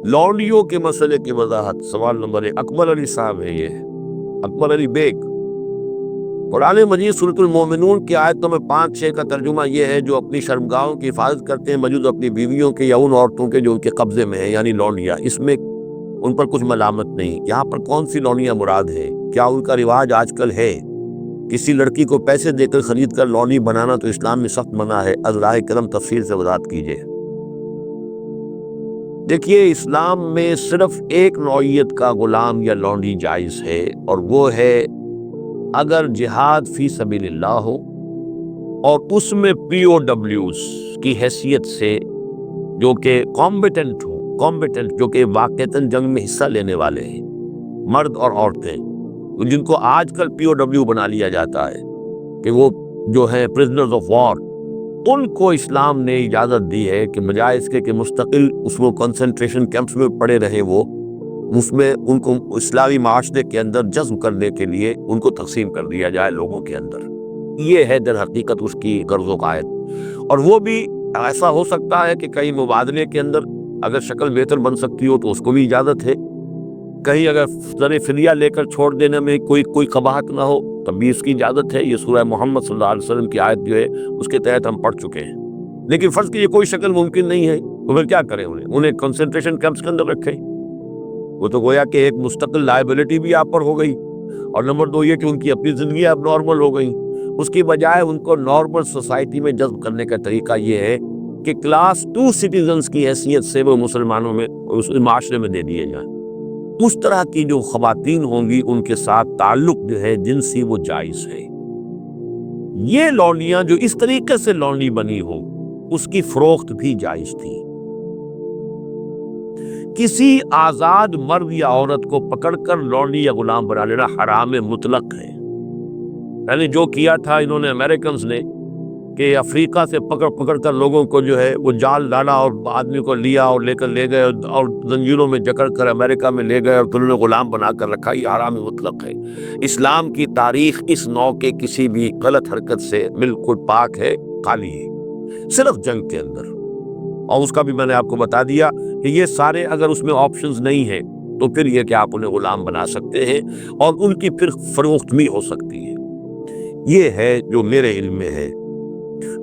लौंडियों के मसले की वजाहत, सवाल नंबर 1, अकबर अली साहब है, ये अकबर अली बेग। कुरान मजीद सूरतुल मोमिनून की आयत नंबर 5-6 का तर्जुमा ये है, जो अपनी शर्मगाहों की हिफाजत करते हैं मौजूद अपनी बीवियों के या उन औरतों के जो उनके कब्जे में है, यानी लौंडिया। इसमें उन पर कुछ मलामत नहीं। यहाँ पर कौन सी लौंडियाँ मुराद है? क्या उनका रिवाज आजकल है? किसी लड़की को पैसे देकर खरीद कर लौंडी बनाना तो इस्लाम में सख्त मना है। अल्लाह करम तफसील से वजाहत कीजिए। देखिए, इस्लाम में सिर्फ एक नौइयत का गुलाम या लौंडी जायज़ है, और वो है अगर जिहाद फी सबीलिल्लाह हो और उसमें POWs की हैसियत से, जो कि कॉम्बेटेंट जो कि वाक़तन जंग में हिस्सा लेने वाले हैं, मर्द और औरतें, जिनको आजकल POW बना लिया जाता है कि वो जो है प्रिजनर्स ऑफ वॉर, उनको इस्लाम ने इजाज़त दी है कि बजाय इसके कि मुस्तकिल उसमें कंसंट्रेशन कैंप्स में पड़े रहे, वो उसमें उनको इस्लामी माशरे के अंदर जज्ब करने के लिए उनको तकसीम कर दिया जाए लोगों के अंदर। ये है दर हकीकत उसकी गर्ज़ो कायद। और वो भी ऐसा हो सकता है कि कहीं मुबादले के अंदर अगर शक्ल बेहतर बन सकती हो तो उसको भी इजाज़त है। कहीं अगर ज़र फिदिया लेकर छोड़ देने में कोई कबाहत ना हो तब भी इसकी इजाज़त है। ये सूरह मोहम्मद सल्लल्लाहु अलैहि वसल्लम की आयत जो है उसके तहत हम पढ़ चुके हैं। लेकिन फ़र्ज़ कीजिए कोई शक्ल मुमकिन नहीं है, तो फिर क्या करें? उन्हें कंसंट्रेशन कैंप्स के अंदर रखें? वो तो गोया कि एक मुस्तकिल लायबिलिटी भी आप पर हो गई, और नंबर 2 ये कि उनकी अपनी ज़िंदगी अब नॉर्मल हो गई। उसकी बजाय उनको नॉर्मल सोसाइटी में जज्ब करने का तरीका ये है कि क्लास 2 सिटीजन्स की हैसियत से वो मुसलमानों में, उस माशरे में दे दिए जाएं। उस तरह की जो ख़वातीन होंगी उनके साथ ताल्लुक जो है जिनसी, वो जायज़ है। ये लौंडियाँ जो इस तरीके से लौंडी बनी हो, उसकी फ़रोख्त भी जायज़ थी। किसी आज़ाद मर्द या औरत को पकड़कर लौंडी या गुलाम बना लेना हराम मुतलक है। यानी जो किया था इन्होंने अमेरिकन्स ने कि अफ्रीका से पकड़ कर लोगों को जो है वो जाल डाला और आदमी को लिया और लेकर ले गए और जंजीरों में जकड़ कर अमेरिका में ले गए और उन्होंने गुलाम बना कर रखा। ये हराम मुतलक है। इस्लाम की तारीख इस नौ के किसी भी गलत हरकत से बिल्कुल पाक है, खाली है, सिर्फ जंग के अंदर। और उसका भी मैंने आपको बता दिया कि ये सारे अगर उसमें ऑप्शंस नहीं है तो फिर ये कि आप उन्हें गुलाम बना सकते हैं और उनकी फिर फरोख्त भी हो सकती है। ये है जो मेरे इल्म में है।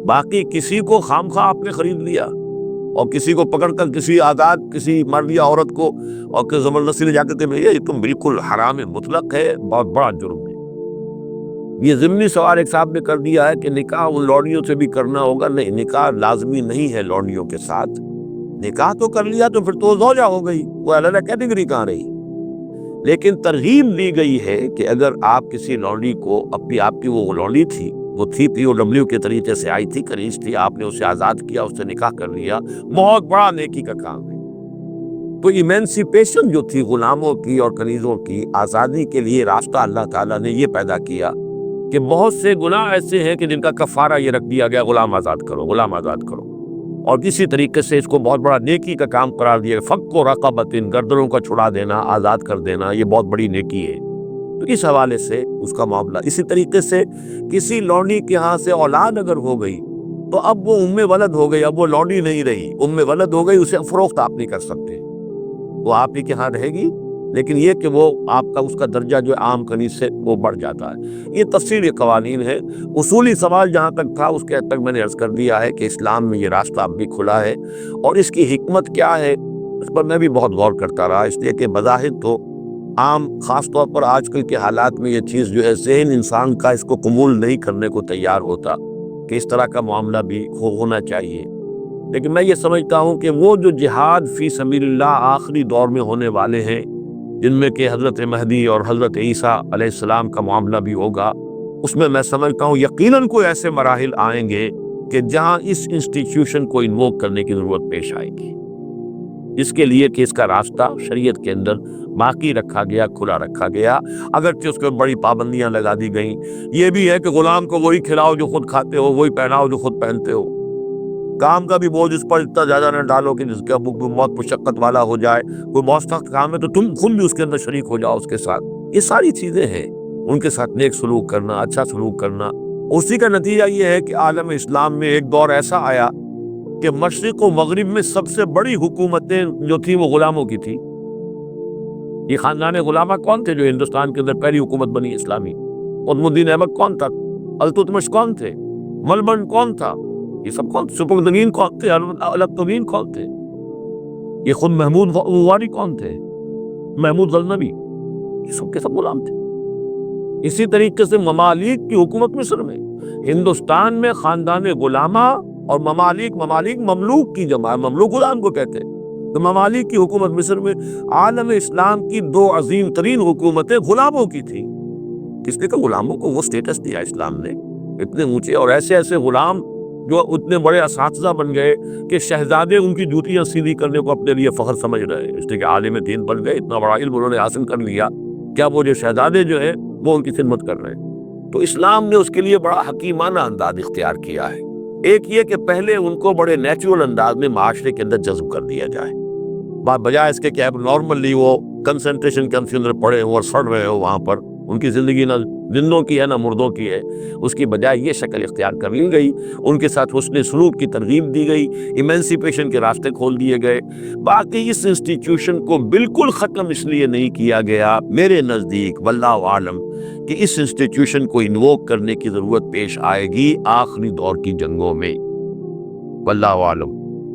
बाकी किसी को खामखा आपने खरीद लिया और किसी को पकड़कर किसी आज़ाद किसी मर्द या औरत को और ज़बरदस्ती ले जाकर के भेजा, ये तो बिल्कुल हराम मुतलक है, बहुत बड़ा जुर्म है। ये ज़िमनी सवाल एक साहब ने कर दिया है कि निकाह उन लौंडियों से भी करना होगा। नहीं, निकाह लाजमी नहीं है लौंडियों के साथ। निकाह तो कर लिया तो फिर तो ज़ौजा हो गई, वो अलग कैटेगरी कहाँ रही। लेकिन तरगीब दी गई है कि अगर आप किसी लौंडी को, अपनी आपकी वो लौंडी थी, वो थी POW के तरीके से आई थी, कनीज थी, आपने उसे आज़ाद किया, उससे निकाह कर लिया, बहुत बड़ा नेकी का काम है। तो इमेंसिपेशन जो थी गुलामों की और कनीज़ों की आज़ादी के लिए रास्ता अल्लाह ताला ने ये पैदा किया कि बहुत से गुनाह ऐसे हैं कि जिनका कफ़ारा ये रख दिया गया, गुलाम आज़ाद करो, गुलाम आज़ाद करो। और किसी तरीके से इसको बहुत बड़ा नेकी का काम करार दिया। फ़क्को रक़बतिन, गर्दनों का छुड़ा देना, आज़ाद कर देना, ये बहुत बड़ी नेकी है। तो इस हवाले से उसका मामला। इसी तरीके से किसी लौंडी के यहाँ से औलाद अगर हो गई तो अब वो उम्मे वलद हो गई, अब वो लौंडी नहीं रही, उम्मे वलद हो गई, उसे फ़रोख्त आप नहीं कर सकते, वो आप ही के यहाँ रहेगी। लेकिन ये कि वो आपका उसका दर्जा जो आम कनीज से वो बढ़ जाता है। ये तफसीली कवानीन है। उसूली सवाल जहाँ तक था उसके हद तक मैंने अर्ज़ कर दिया है कि इस्लाम में ये रास्ता अब भी खुला है, और इसकी हिकमत क्या है इस पर मैं भी बहुत गौर करता रहा। इसलिए कि बज़ाहिर तो आम ख़ास तौर पर आजकल के हालात में ये चीज़ जो है ज़हन इंसान का इसको कबूल नहीं करने को तैयार होता कि इस तरह का मामला भी होना चाहिए। लेकिन मैं ये समझता हूँ कि वो जो जिहाद फ़ी सबीलिल्लाह आखिरी दौर में होने वाले हैं, जिनमें कि हज़रत महदी और हज़रत ईसा अलैहिस्सलाम का मामला भी होगा, उसमें मैं समझता हूँ यकीनन कोई ऐसे मराहिल आएंगे कि जहाँ इस इंस्टीट्यूशन को इन्वोक करने की ज़रूरत पेश आएगी, इसके लिए कि इसका रास्ता शरीयत के अंदर बाकी रखा गया, खुला रखा गया। अगरचे उसके बड़ी पाबंदियाँ लगा दी गई। ये भी है कि गुलाम को वही खिलाओ जो खुद खाते हो, वही पहनाओ जो खुद पहनते हो। काम का भी बोझ इस पर इतना ज़्यादा न डालो कि जिसके अब बहुत मुशक्क़त वाला हो जाए। कोई बहुत सख्त काम है तो तुम खुद भी उसके अंदर शरीक हो जाओ उसके साथ। ये सारी चीज़ें हैं, उनके साथ नेक सलूक करना, अच्छा सलूक करना। उसी का नतीजा ये है कि आलम इस्लाम में एक दौर ऐसा आया کہ مشرق و مغرب میں سب سے بڑی حکومتیں جو تھی وہ غلاموں کی تھی. یہ خاندان غلامہ کون تھے جو ہندوستان کے اندر پہلی حکومت بنی اسلامی؟ قطب الدین ایبک کون تھا؟ التتمش کون تھے؟ ملبن کون تھا؟ یہ سب کون؟ سپردگین کون تھے؟ الکتبین کون تھے؟ یہ خود محمود غواری کون تھے؟ محمود غزنوی، یہ سب کے سب غلام تھے. اسی طریقے سے ممالک کی حکومت مصر میں، ہندوستان میں خاندان غلامہ اور ممالک مملوک کی جمع ہے، مملوک غلام کو کہتے ہیں. تو ممالک کی حکومت مصر میں عالم اسلام کی دو عظیم ترین حکومتیں غلاموں کی تھیں. اس لیے کہ غلاموں کو وہ سٹیٹس دیا اسلام نے اتنے اونچے، اور ایسے ایسے غلام جو اتنے بڑے اساتذہ بن گئے کہ شہزادے ان کی جوتیاں سیدھی کرنے کو اپنے لیے فخر سمجھ رہے ہیں، اس لیے کہ عالم دین بن گئے، اتنا بڑا علم انہوں نے حاصل کر لیا. کیا وہ جو شہزادے جو ہیں وہ ان کی خدمت کر رہے ہیں؟ تو اسلام نے اس کے لیے بڑا حکیمانہ انداز اختیار کیا ہے. ایک یہ کہ پہلے ان کو بڑے نیچرل انداز میں معاشرے کے اندر جذب کر دیا جائے، بجائے اس کے کہ اب نارملی وہ کنسنٹریشن کیمپ کے اندر پڑے ہوں اور سڑ رہے ہوں، وہاں پر ان کی زندگی نہ زندوں کی ہے نہ مردوں کی ہے. اس کی بجائے یہ شکل اختیار کر لی گئی، ان کے ساتھ حسن سلوک کی ترغیب دی گئی، ایمنسیپیشن کے راستے کھول دیے گئے. باقی اس انسٹیٹیوشن کو بالکل ختم اس لیے نہیں کیا گیا میرے نزدیک واللہ عالم کہ اس انسٹیٹیوشن کو انووک کرنے کی ضرورت پیش آئے گی آخری دور کی جنگوں میں، واللہ عالم.